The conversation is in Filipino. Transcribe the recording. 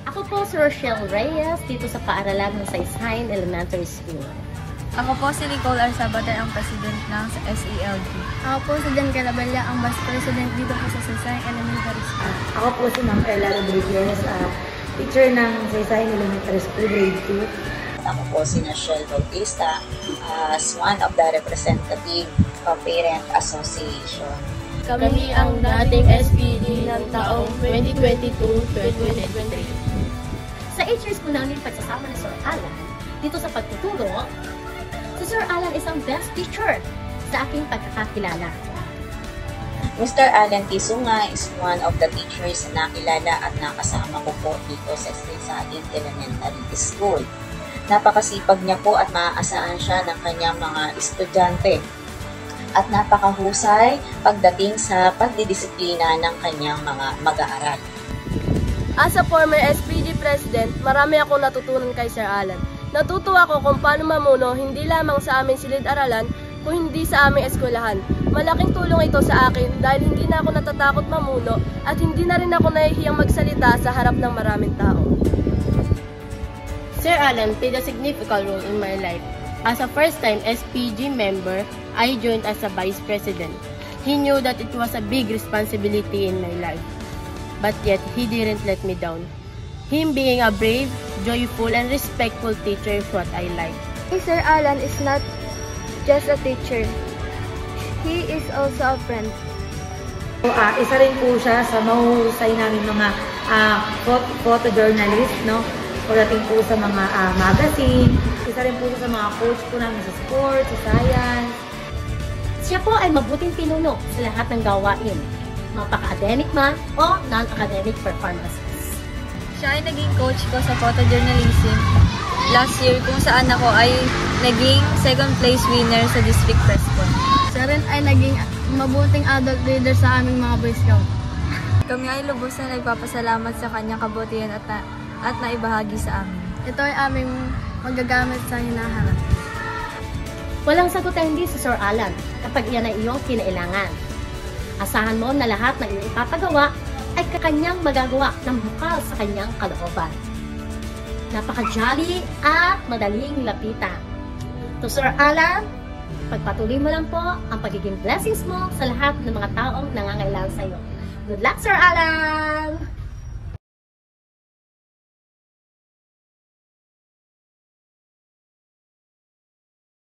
Ako po si Rochelle Reyes, dito sa paaralan ng Saysayan Elementary School. Ako po si Nicole R. Sabater, ang president ng SELG. Ako po si Jan Calabella, ang vice president dito po sa Saysayan Elementary School. Ako po si Ma'am Carla Rodriguez, teacher ng Saysayan Elementary School, grade 2. Ako po si Michelle Bautista as one of the representative of Parent Association. Kami ang dating SPD ng taong 2022-2023. Sa 8 years po namin pagsasama ni Sir Alan, dito sa pagtuturo, si Sir Alan is ang best teacher sa aking pagkakakilala. Mr. Alan Tisunga is one of the teachers na nakilala at nakasama ko po dito sa Saysayan Elementary School. Napakasipag niya po at maaasahan siya ng kanyang mga estudyante at napakahusay pagdating sa pagdidisiplina ng kanyang mga mag-aaral. As a former SPD President, marami akong natutunan kay Sir Alan. Natutuwa ako kung paano mamuno hindi lamang sa aming silid-aralan, kung hindi sa aming eskwelahan. Malaking tulong ito sa akin dahil hindi na ako natatakot mamuno at hindi na rin ako nahihiyang magsalita sa harap ng maraming tao. Sir Alan played a significant role in my life. As a first-time SPG member, I joined as a Vice President. He knew that it was a big responsibility in my life, but yet he didn't let me down. Him being a brave, joyful, and respectful teacher is what I like. Sir Alan is not just a teacher. He is also a friend. Isa rin po siya sa mahuhusay namin mga photojournalist, no? Pagdating po sa mga magazine. Isa rin po siya sa mga coach po namin sa sports, sa science. Siya po ay mabuting pinuno sa lahat ng gawain, mapaka-academic man o non-academic performances. Siya ay naging coach ko sa photojournalism last year kung saan ako ay naging second place winner sa district press con. Siya rin ay naging mabuting adult leader sa aming mga Boy Scout. Kami ay lubos na nagpapasalamat sa kanyang kabutihan at naibahagi sa amin. Ito ay aming magagamit sa hinaharap. Walang sagot ay hindi sa Sir Alan kapag iyan ay iyong kinailangan. Asahan mo na lahat ng iyong ipapagawa ay kakanyang magagawa ng bukal sa kanyang kalooban. Napaka-jolly at madaling lapitan. To Sir Alan, pagpatuloy mo lang po ang pagiging blessings mo sa lahat ng mga taong nangangailangan sa iyo. Good luck, Sir Alan!